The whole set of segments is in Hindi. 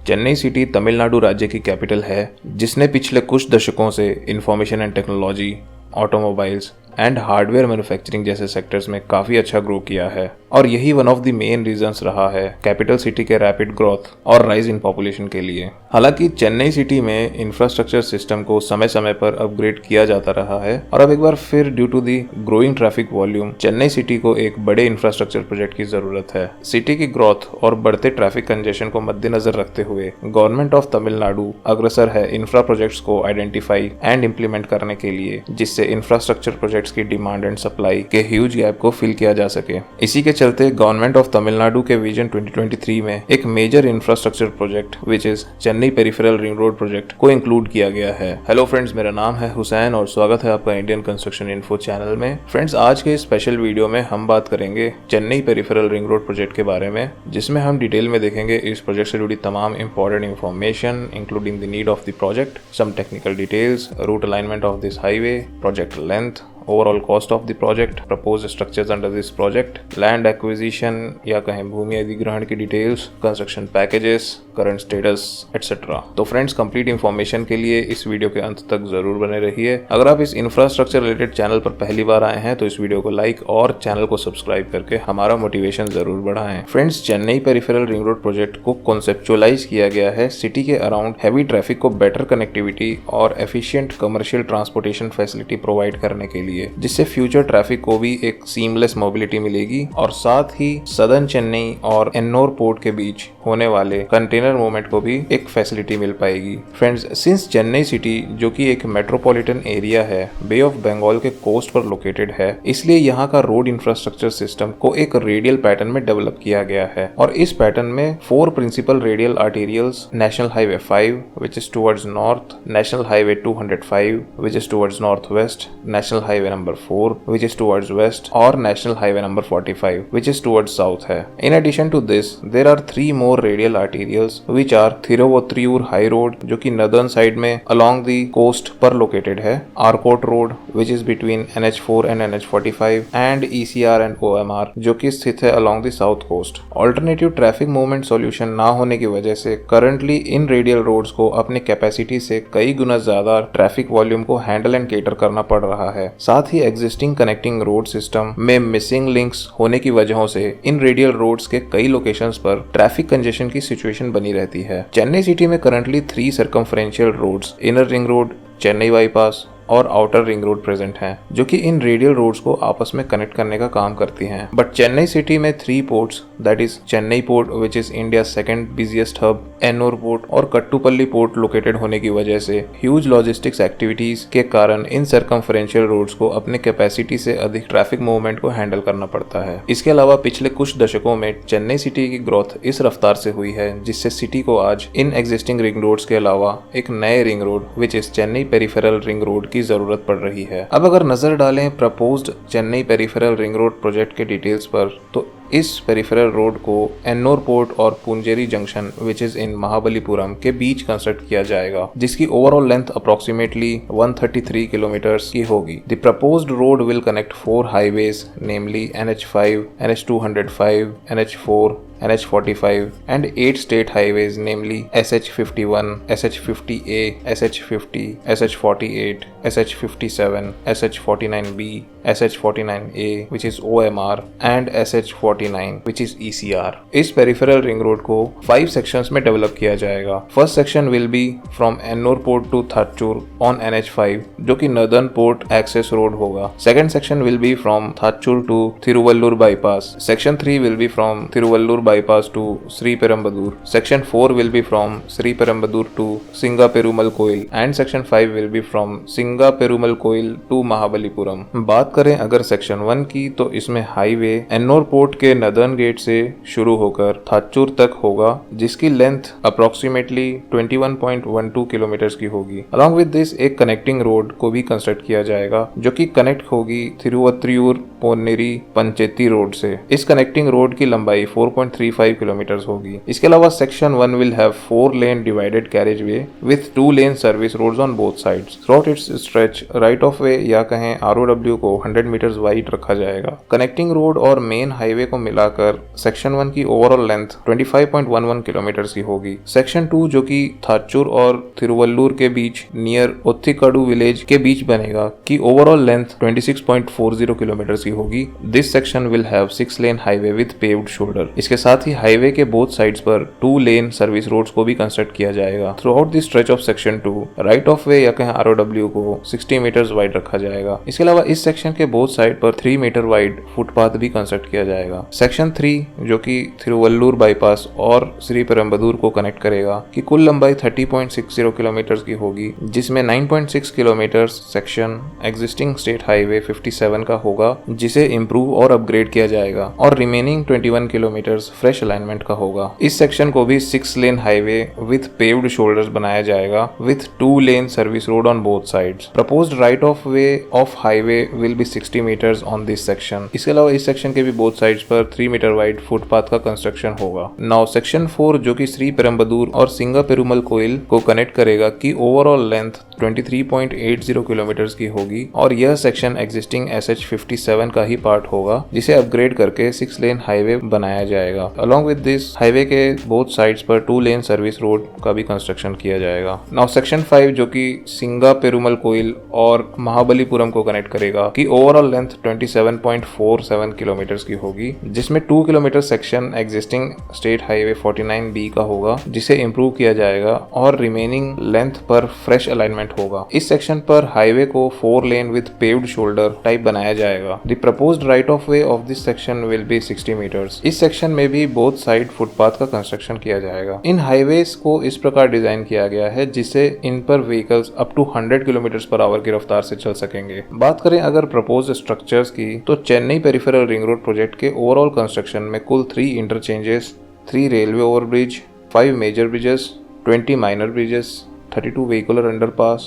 चेन्नई सिटी तमिलनाडु राज्य की कैपिटल है, जिसने पिछले कुछ दशकों से information and technology, automobiles and hardware manufacturing जैसे सेक्टर्स में काफ़ी अच्छा ग्रो किया है और यही one of the main reasons रहा है कैपिटल सिटी के रैपिड ग्रोथ और राइज इन पॉपुलेशन के लिए। हालांकि चेन्नई सिटी में इंफ्रास्ट्रक्चर सिस्टम को समय समय पर अपग्रेड किया जाता रहा है और अब एक बार फिर due to the growing traffic volume Chennai city को एक बड़े इंफ्रास्ट्रक्चर प्रोजेक्ट की जरूरत है। सिटी की ग्रोथ और बढ़ते ट्रैफिक कंजेशन को मद्देनजर रखते हुए गवर्नमेंट ऑफ तमिलनाडु अग्रसर है इंफ्रा प्रोजेक्ट्स को आइडेंटिफाई एंड इम्प्लीमेंट करने के लिए, जिससे इंफ्रास्ट्रक्चर प्रोजेक्ट्स की डिमांड एंड सप्लाई के ह्यूज गैप को फिल किया जा सके। इसी के चलते गवर्नमेंट ऑफ तमिलनाडु के विजन 2023 में एक major infrastructure project which is Chennai peripheral ring road project को इंक्लूड किया गया है। हेलो फ्रेंड्स, मेरा नाम है हुसैन और स्वागत है आपका इंडियन कंस्ट्रक्शन इन्फो चैनल में। फ्रेंड्स, आज के स्पेशल वीडियो में हम बात करेंगे Chennai peripheral ring road project के बारे में, जिसमें हम डिटेल में देखेंगे इस प्रोजेक्ट से जुड़ी तमाम important information including the need of the project, some technical details, route alignment of this highway, project length, overall cost of the project, proposed structures under this project, land acquisition या कहें भूमि अधिग्रहण की details, construction packages, current status etcetera. तो फ्रेंड्स, कंप्लीट इंफॉर्मेशन के लिए इस वीडियो के अंत तक जरूर बने रहिए। अगर आप इस इंफ्रास्ट्रक्चर रिलेटेड चैनल पर पहली बार आए हैं तो इस वीडियो को लाइक और चैनल को सब्सक्राइब करके हमारा मोटिवेशन जरूर बढ़ाएं। Friends, Chennai peripheral ring road project को कॉन्सेप्चुअलाइज किया गया है सिटी के अराउंड हैवी ट्रैफिक को बेटर कनेक्टिविटी और efficient commercial transportation facility provide करने के लिए, जिससे फ्यूचर ट्रैफिक को भी एक सीमलेस मोबिलिटी मिलेगी और साथ ही सदर्न चेन्नई और एन्नोर पोर्ट के बीच होने वाले कंटेनर मूवमेंट को भी एक फैसिलिटी मिल पाएगी। फ्रेंड्स, सिंस चेन्नई सिटी जो कि एक मेट्रोपॉलिटन एरिया है, बे ऑफ बंगाल के कोस्ट पर लोकेटेड है, इसलिए यहाँ का रोड इंफ्रास्ट्रक्चर सिस्टम को एक रेडियल पैटर्न में डेवलप किया गया है और इस पैटर्न में 4 principal radial arterials, national highway 5 which is towards north, national highway 205 which is towards north west, national highway number 4 which is towards west और national highway number 45 which is towards south है। In addition to this, there are 3 more radial arterials which are Thiruvottiyur High Road जो कि northern side में along the coast पर located है, Arcot Road which is between NH4 and NH45 and ECR and OMR जो कि स्थित है along the south coast। Alternative traffic movement solution ना होने की वजह से currently इन radial roads को अपनी कैपेसिटी से कई गुना ज्यादा ट्रैफिक वॉल्यूम को हैंडल एंड केटर करना पड़ रहा है। साथ ही एग्जिस्टिंग कनेक्टिंग रोड सिस्टम में मिसिंग लिंक्स होने की वजहों से इन रेडियल रोड्स के कई लोकेशंस पर ट्रैफिक कंजेशन की सिचुएशन बनी रहती है। चेन्नई सिटी में currently 3 circumferential roads, inner ring road, Chennai bypass और आउटर रिंग रोड प्रेजेंट हैं, जो कि इन रेडियल रोड्स को आपस में कनेक्ट करने का काम करती हैं। बट चेन्नई सिटी में 3 ports, that is Chennai port which is India second busiest hub, Ennore port और कट्टुपल्ली पोर्ट लोकेटेड होने की वजह से ह्यूज लॉजिस्टिक्स एक्टिविटीज के कारण इन सर्कमफ्रेंशियल रोड्स को अपने कैपेसिटी से अधिक ट्रैफिक मूवमेंट को हैंडल करना पड़ता है। इसके अलावा पिछले कुछ दशकों में चेन्नई सिटी की ग्रोथ इस रफ्तार से हुई है जिससे सिटी को आज इन एग्जिस्टिंग रिंग रोड्स के अलावा एक नए ring road which is Chennai peripheral ring road की जरूरत पड़ रही है। अब अगर नजर डालें proposed Chennai peripheral ring road project के डिटेल्स पर, तो इस पेरिफेरल रोड को एन्नोर पोर्ट और Punjeri junction which is in Mahabalipuram के बीच कंस्ट्रक्ट किया जाएगा, जिसकी ओवरऑल लेंथ अप्रोक्सीमेटली 133 किलोमीटर्स की होगी। The proposed road will connect 4 highways, namely NH5, NH205, NH4, NH45 and 8 state highways namely SH51, SH50A, SH50, SH48, SH57, SH49B, SH49A which is OMR and SH49 which is ECR। इस पेरिफेरल रिंग रोड को 5 सेक्शंस में डेवलप किया जाएगा। First section will be from Ennore port to Thachur on NH5 जो कि नॉर्दर्न पोर्ट एक्सेस रोड होगा। Second section will be from Thachur to Thiruvallur bypass. Section 3 will be from Thiruvallur bypass to Sri Perumbudur. Section 4 will be from Sri Perumbudur to Singa Perumal Koil and Section 5 will be from Singa Perumal Koil to Mahabalipuram। बात करें अगर सेक्शन 1 की, तो इसमें हाईवे एन्नोर पोर्ट के नदर्न गेट से शुरू होकर थाचूर तक होगा, जिसकी लेंथ अप्रोक्सीमेटली 21.12 किलोमीटर की होगी। अलॉन्ग विद दिस एक कनेक्टिंग रोड को भी कंस्ट्रक्ट किया जाएगा जो कि कनेक्ट होगी थिरुवत्रियूर पोन्नेरी पंचेती रोड से। इस कनेक्टिंग रोड की लंबाई 4.3 2.35 किलोमीटर होगी। इसके अलावा section 1 will have 4 lane divided carriageway with 2 lane service roads on both sides. Throughout its stretch right of way या कहें ROW को 100 मीटर्स वाइड रखा जाएगा। कनेक्टिंग रोड और मेन हाईवे को मिलाकर सेक्शन 1 की ओवरऑल लेंथ 25.11 किलोमीटर की होगी। सेक्शन 2 जो कि थाचुर और तिरुवल्लूर के बीच नियर ओत्तिकाडु विलेज के बीच बनेगा की ओवरऑल लेंथ 26.40 किलोमीटर की होगी। This section will have 6 lane highway with paved shoulder. इसके साथ ही हाईवे के बोथ साइड्स पर 2 लेन सर्विस रोड्स को भी कंस्ट्रक्ट किया जाएगा। Through out this stretch of section 2 right of way या कहें ROW को 60 मीटर्स वाइड रखा जाएगा। इसके अलावा इस सेक्शन के बोथ साइड पर 3 मीटर वाइड फुटपाथ भी कंस्ट्रक्ट किया जाएगा। सेक्शन 3 जो कि तिरुवल्लूर बाईपास और श्री पेरम्बदूर को कनेक्ट करेगा की कुल लंबाई 30.60 किलोमीटर की होगी, जिसमें 9.6 kilometre section existing state highway 57 का होगा जिसे इम्प्रूव और अपग्रेड किया जाएगा और रिमेनिंग 21 किलोमीटर फ्रेश अलाइनमेंट का होगा। इस सेक्शन को भी 6 lane highway with paved shoulders बनाया जाएगा with 2 lane service road on both sides. Proposed right of way of highway will be 60 metres on this section. इसके अलावा इस सेक्शन के भी बोथ साइड्स पर 3 मीटर वाइड फुटपाथ का कंस्ट्रक्शन होगा। नाउ सेक्शन 4 जो कि श्री पेरम्बदूर और सिंगा पेरुमल कोइल को कनेक्ट करेगा की ओवरऑल लेंथ 23.80 किलोमीटर की होगी और यह सेक्शन एग्जिस्टिंग SH57 का ही पार्ट होगा जिसे अपग्रेड करके 6 लेन हाईवे बनाया जाएगा। अलॉन्ग विद दिस हाईवे के बोथ साइड्स पर 2 लेन सर्विस रोड का भी कंस्ट्रक्शन किया जाएगा। नाउ सेक्शन 5 जो कि सिंगा पेरुमल कोइल और महाबलीपुरम को कनेक्ट करेगा की ओवरऑल लेंथ 27.47 किलोमीटर की होगी, जिसमें 2 kilometre section existing state highway 49B का होगा जिसे इम्प्रूव किया जाएगा और रिमेनिंग लेंथ पर फ्रेश अलाइनमेंट होगा। इस सेक्शन पर हाईवे को 4 lane with paved shoulder type बनाया जाएगा। The proposed right of way of this section will be 60 metres. इस सेक्शन में भी बोथ साइड फुटपाथ का कंस्ट्रक्शन किया जाएगा। इन हाईवेज को इस प्रकार डिजाइन किया गया है जिससे इन पर vehicles up to 100 kilometre per hour की रफ्तार से चल सकेंगे। बात करें अगर प्रपोज्ड स्ट्रक्चर्स की तो Chennai peripheral ring road project के ओवरऑल कंस्ट्रक्शन में कुल 3 interchanges, 3 railway overbridge, 5 major bridges, 20 minor bridges, 32 vehicular underpass,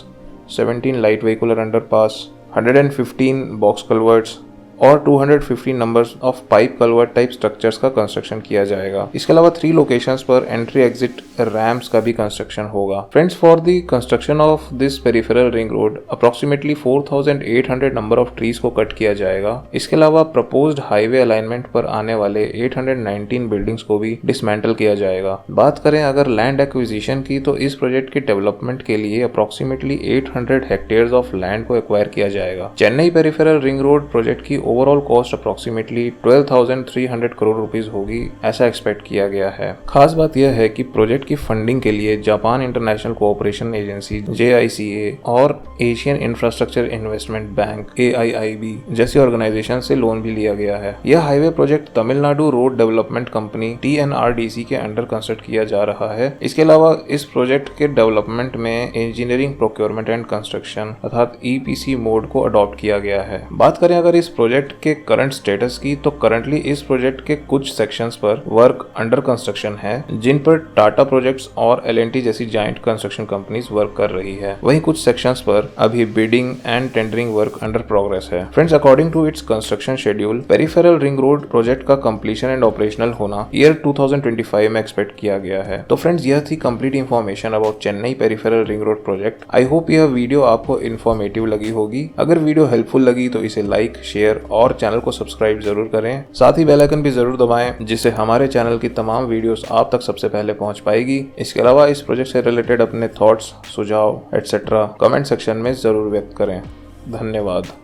17 light vehicular underpass, 115 box culverts और 250 numbers of pipe culvert type structures का कंस्ट्रक्शन किया जाएगा। इसके अलावा 3 लोकेशंस पर एंट्री एग्जिट रैम्प्स का भी कंस्ट्रक्शन होगा। Friends, for the construction of this peripheral ring road approximately 4800 number of trees को कट किया जाएगा। इसके अलावा प्रपोज्ड हाईवे अलाइनमेंट पर आने वाले 819 बिल्डिंग्स को भी डिसमेंटल किया जाएगा। बात करें अगर लैंड एक्विजिशन की तो इस प्रोजेक्ट के डेवलपमेंट के लिए अप्रोक्सीमेटली 800 हेक्टेयर्स ऑफ लैंड को एक्वायर किया जाएगा। Chennai peripheral ring road project की overall cost approximately 12,300 crore rupees होगी, ऐसा एक्सपेक्ट किया गया है। खास बात यह है कि प्रोजेक्ट की फंडिंग के लिए Japan international cooperation agency JICA और Asian infrastructure investment bank AIIB जैसी ऑर्गेनाइजेशन से लोन भी लिया गया है। यह highway project Tamil Nadu road development company TNRDC के अंडर कंस्ट्रक्ट किया जा रहा है। इसके अलावा इस प्रोजेक्ट के डेवलपमेंट में इंजीनियरिंग, प्रोक्योरमेंट एंड कंस्ट्रक्शन अर्थात EPC मोड को अडॉप्ट किया गया है। बात करें अगर इस प्रोजेक्ट के करंट स्टेटस की तो करंटली इस प्रोजेक्ट के कुछ सेक्शंस पर वर्क अंडर कंस्ट्रक्शन है जिन पर टाटा प्रोजेक्ट्स और L&T जैसी जायंट कंस्ट्रक्शन कंपनीज वर्क कर रही है। वहीं कुछ सेक्शंस पर अभी bidding and tendering work under progress है। Friends, according to its construction schedule peripheral ring road project का कंप्लीशन एंड ऑपरेशनल होना ईयर 2025 में एक्सपेक्ट किया गया है। तो फ्रेंड्स, यह थी complete information about Chennai peripheral ring road project. I hope यह वीडियो आपको इन्फॉर्मेटिव लगी होगी। अगर वीडियो हेल्पफुल लगी तो इसे लाइक, शेयर और चैनल को सब्सक्राइब जरूर करें। साथ ही बेल आइकन भी जरूर दबाएं जिससे हमारे चैनल की तमाम वीडियोस आप तक सबसे पहले पहुंच पाएगी। इसके अलावा इस प्रोजेक्ट से रिलेटेड अपने थॉट्स, सुझाव एटसेट्रा कमेंट सेक्शन में जरूर व्यक्त करें। धन्यवाद।